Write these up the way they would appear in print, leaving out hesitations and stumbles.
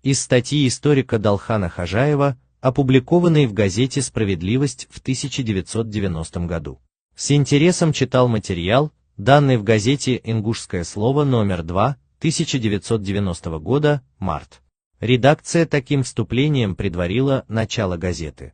из статьи историка Далхана Хожаева, опубликованной в газете «Справедливость» в 1990 году. С интересом читал материал, данный в газете «Ингушское слово» номер 2, 1990 года, март. Редакция таким вступлением предварила начало газеты.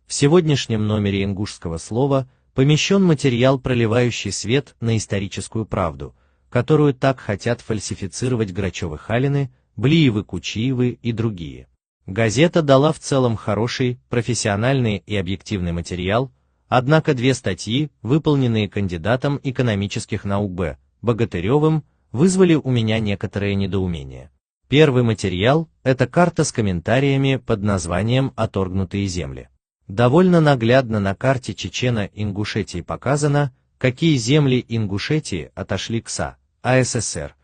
В сегодняшнем номере «Ингушского слова» помещен материал, проливающий свет на историческую правду, которую так хотят фальсифицировать Грачевы-Халины, Блиевы-Кучиевы и другие. Газета дала в целом хороший, профессиональный и объективный материал, однако две статьи, выполненные кандидатом экономических наук Б. Богатыревым, вызвали у меня некоторое недоумение. Первый материал – это карта с комментариями под названием «Оторгнутые земли». Довольно наглядно на карте Чечено-Ингушетии показано, какие земли Ингушетии отошли к СССР,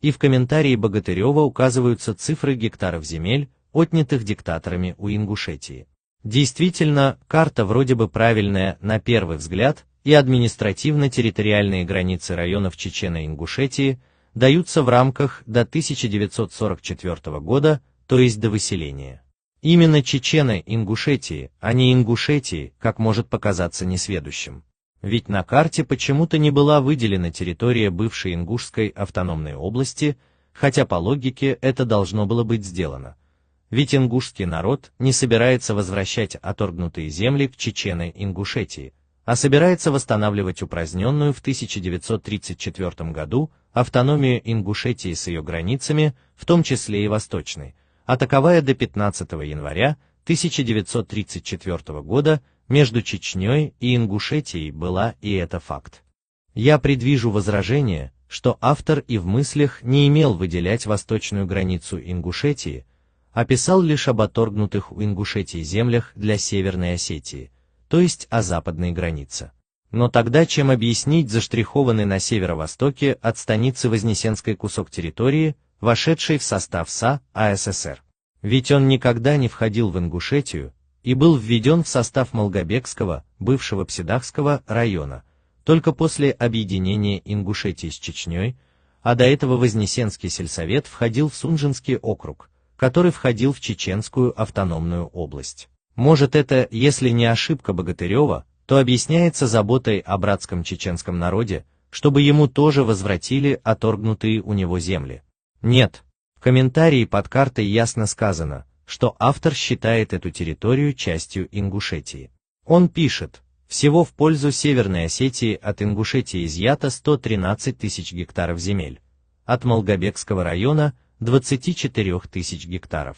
и в комментарии Богатырева указываются цифры гектаров земель, отнятых диктаторами у Ингушетии. Действительно, карта вроде бы правильная на первый взгляд, и административно-территориальные границы районов Чечено-Ингушетии даются в рамках до 1944 года, то есть до выселения. Именно Чечено-Ингушетии, а не Ингушетии, как может показаться несведущим. Ведь на карте почему-то не была выделена территория бывшей Ингушской автономной области, хотя по логике это должно было быть сделано. Ведь ингушский народ не собирается возвращать оторгнутые земли к Чечено-Ингушетии, а собирается восстанавливать упраздненную в 1934 году автономию Ингушетии с ее границами, в том числе и восточной, а таковая до 15 января 1934 года между Чечней и Ингушетией была, и это факт. Я предвижу возражение, что автор и в мыслях не имел выделять восточную границу Ингушетии, а писал лишь об оторгнутых у Ингушетии землях для Северной Осетии, то есть о западной границе. Но тогда чем объяснить заштрихованный на северо-востоке от станицы Вознесенской кусок территории, вошедший в состав СССР? Ведь он никогда не входил в Ингушетию и был введен в состав Малгобекского, бывшего Псидахского района, только после объединения Ингушетии с Чечней, а до этого Вознесенский сельсовет входил в Сунжинский округ, который входил в Чеченскую автономную область. Может, это, если не ошибка Богатырева, то объясняется заботой о братском чеченском народе, чтобы ему тоже возвратили оторгнутые у него земли. Нет. В комментарии под картой ясно сказано, что автор считает эту территорию частью Ингушетии. Он пишет: всего в пользу Северной Осетии от Ингушетии изъято 113 тысяч гектаров земель, от Малгобекского района – 24 тысяч гектаров.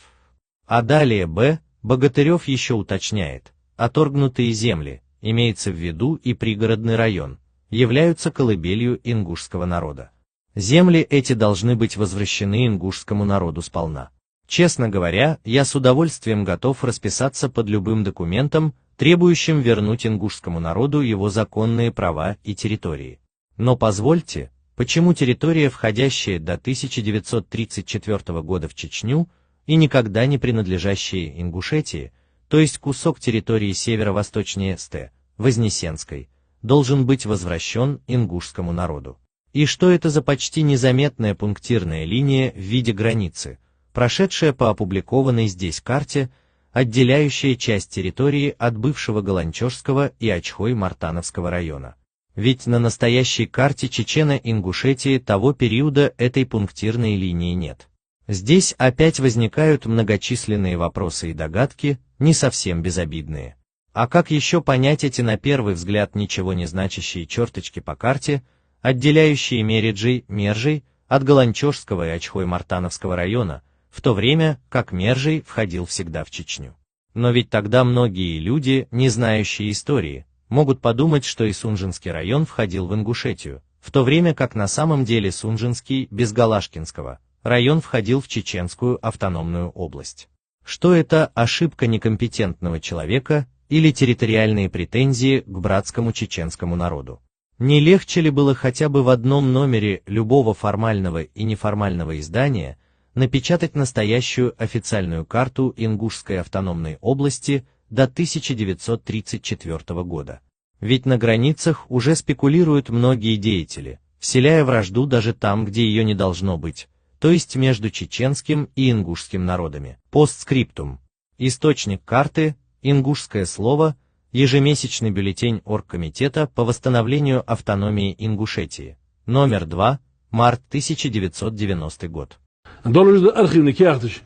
А далее Б. Богатырев еще уточняет: оторгнутые земли, имеется в виду и пригородный район, являются колыбелью ингушского народа. Земли эти должны быть возвращены ингушскому народу сполна. Честно говоря, я с удовольствием готов расписаться под любым документом, требующим вернуть ингушскому народу его законные права и территории. Но позвольте, почему территория, входящая до 1934 года в Чечню и никогда не принадлежащая Ингушетии, то есть кусок территории северо-восточнее Ст. Вознесенской, должен быть возвращен ингушскому народу? И что это за почти незаметная пунктирная линия в виде границы, прошедшая по опубликованной здесь карте, отделяющая часть территории от бывшего Галанчожского и Ачхой-Мартановского района? Ведь на настоящей карте Чечено-Ингушетии того периода этой пунктирной линии нет. Здесь опять возникают многочисленные вопросы и догадки, не совсем безобидные. А как еще понять эти на первый взгляд ничего не значащие черточки по карте, отделяющие Мерджей от Галанчожского и Ачхой-Мартановского района, в то время как Мерджей входил всегда в Чечню? Но ведь тогда многие люди, не знающие истории, могут подумать, что и Сунжинский район входил в Ингушетию, в то время как на самом деле Сунжинский, без Галашкинского, район входил в Чеченскую автономную область. Что это ошибка некомпетентного человека или территориальные претензии к братскому чеченскому народу? Не легче ли было хотя бы в одном номере любого формального и неформального издания напечатать настоящую официальную карту Ингушской автономной области до 1934 года? Ведь на границах уже спекулируют многие деятели, вселяя вражду даже там, где ее не должно быть, то есть между чеченским и ингушским народами. Постскриптум. Источник карты, ингушское слово, ежемесячный бюллетень Оргкомитета по восстановлению автономии Ингушетии. Номер 2, март 1990 год. En dan is de archief